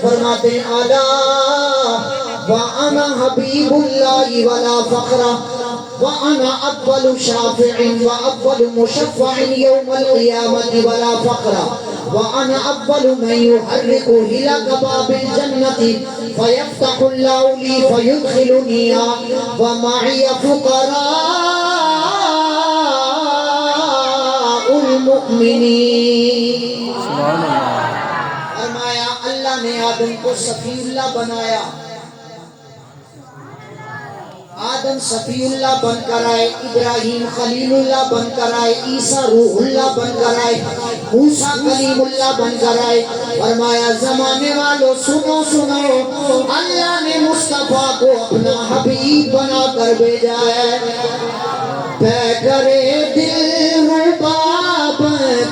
فرماتے ہیں الا وانا حبیب اللہ ولا فخر وانا اول شافع واول مشفع یوم القیامت ولا فخر وانا اول من يحرك هلك باب الجنة فيفتح الله لي فيدخلني ومعي فقراء المؤمنين. فرمایا اللہ نے آدم کو صفی اللہ بنایا. آدم صفی اللہ بن کر آئے, ابراہیم خلیل اللہ بن کر آئے, عیسیٰ روح اللہ بن کر آئے, موسیٰ کلیم اللہ بن کر آئے. فرمایا زمانے والوں سنو سنو, اللہ نے مصطفیٰ کو اپنا حبیب بنا کر بھیجا ہے. بے کرے دل رباب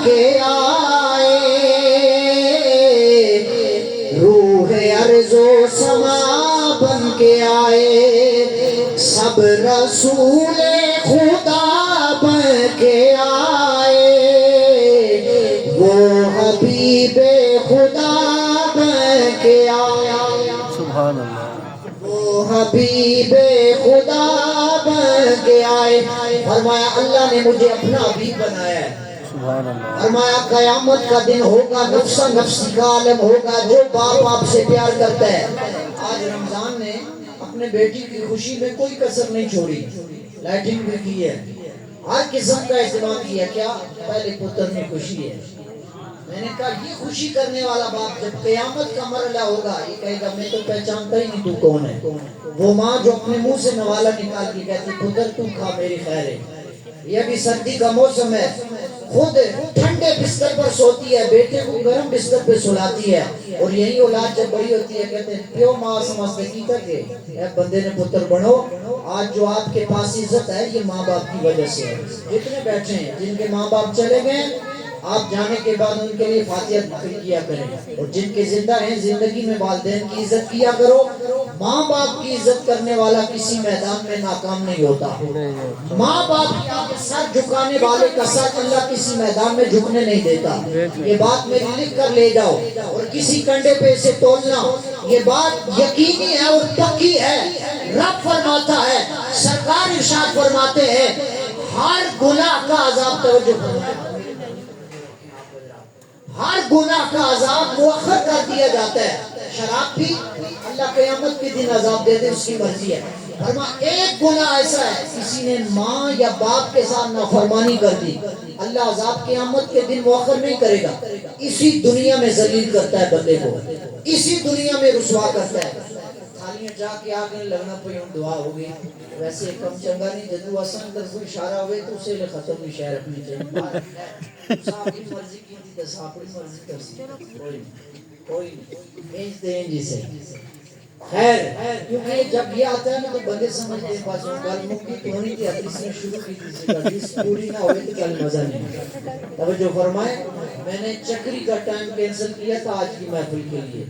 کے آئے, روح ارض و سما بن کے آئے, سب رسول خدا بن کے آئے, وہ حبیب خدا بن کے آیا. سبحان اللہ. وہ حبیب خدا بن کے آئے. فرمایا اللہ نے مجھے اپنا حبیب بنایا ہے. سبحان اللہ. فرمایا قیامت کا دن ہوگا, نفسا نفسی کا عالم ہوگا, جو باپ آپ سے پیار کرتا ہے. آج رمضان نے اپنے بیٹی کی خوشی میں کوئی کسر نہیں چھوڑی, لائٹنگ بھی کی ہے, ہر قسم کا اہتمام کیا. کیا پہلے پتر میں خوشی ہے. میں نے کہا یہ خوشی کرنے والا باپ جب قیامت کا مرحلہ ہوگا یہ کہے گا میں تو پہچانتا ہی نہیں تو کون ہے. وہ ماں جو اپنے منہ سے نوالا نکال کے کہتی پتر تو کھا میری خیر ہے. یہ بھی سردی کا موسم ہے, خود ٹھنڈے بستر پر سوتی ہے, بیٹے کو گرم بستر پہ سلاتی ہے. اور یہی اولاد جب بڑی ہوتی ہے کہتے ہیں پیو ماں سمجھتے کی تک اے بندے نے پتر بنو. آج جو آپ کے پاس عزت ہے یہ ماں باپ کی وجہ سے ہے. جتنے بیٹھے ہیں جن کے ماں باپ چلے گئے آپ جانے کے بعد ان کے لیے فاتحہ کیا کریں, اور جن کے زندہ ہیں زندگی میں والدین کی عزت کیا کرو. ماں باپ کی عزت کرنے والا کسی میدان میں ناکام نہیں ہوتا. ماں باپ کے آگے سر جھکانے والے کا سر اللہ کسی میدان میں جھکنے نہیں دیتا. یہ بات میری لکھ کر لے جاؤ اور کسی کنڈے پہ اسے تولنا. یہ بات یقینی ہے اور پکی ہے. رب فرماتا ہے, سرکار ارشاد فرماتے ہیں ہر گناہ کا عذاب, توجہ فرمائیں, ہر گناہ کا عذاب مؤخر کر دیا جاتا ہے. شراب بھی اللہ قیامت کے دن عذاب دے دے, اس کی مرضی ہے. فرما ایک گناہ ایسا ہے کسی نے ماں یا باپ کے ساتھ نافرمانی کر دی, اللہ عذاب قیامت کے دن مؤخر نہیں کرے گا, اسی دنیا میں ذلیل کرتا ہے بندے کو, اسی دنیا میں رسوا کرتا ہے. تھالیاں جا کے آگے لگنا پہ دعا ہوگی. ویسے کم چنگا نہیں جدو حسن کر کوئی اشارہ ہوئے تو اسے ختم بھی شہر اپنی چاہیے. صاحب کی مرضی کی تھی تو صاحب کی مرضی کر سی کوئی بھیج دیں جسے. خیر کیونکہ جب یہ آتا ہے نا تو بندے سمجھتے ہیں پاس گل مکی تو ہونی تھی, حدیث نے شروع کی تھی, حدیث پوری نہ ہوئے تو کل مزہ نہیں. توجہ فرمائے, میں نے چکری کا ٹائم کینسل کیا تھا آج کی محفل کے لیے,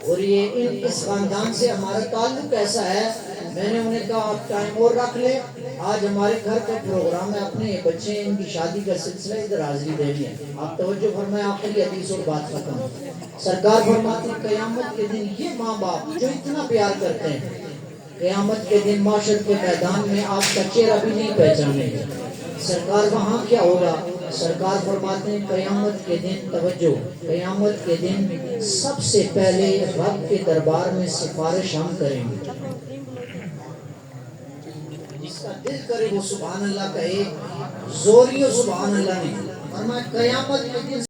اور یہ اس خاندان سے ہمارا تعلق ایسا ہے. میں نے انہیں کہا آپ ٹائم اور رکھ لیں, آج ہمارے گھر کا پروگرام ہے, اپنے بچے ان کی شادی کا سلسلہ ادھر حاضری دینی ہے. آپ توجہ فرمائے, آخری حدیث اور بات ختم. سرکار فرماتے ہیں قیامت کے دن یہ ماں باپ جو اتنا پیار کرتے ہیں قیامت کے دن معاشر کے میدان میں آپ کا چہرہ بھی نہیں پہچانے گے. سرکار وہاں کیا ہوگا؟ سرکار فرماتے ہیں قیامت کے دن, توجہ, قیامت کے دن سب سے پہلے رب کے دربار میں سفارش ہم کریں گے. جس کا دل کرے وہ سبحان اللہ کہے, زوریو سبحان اللہ نہیں. فرمایا قیامت کے دن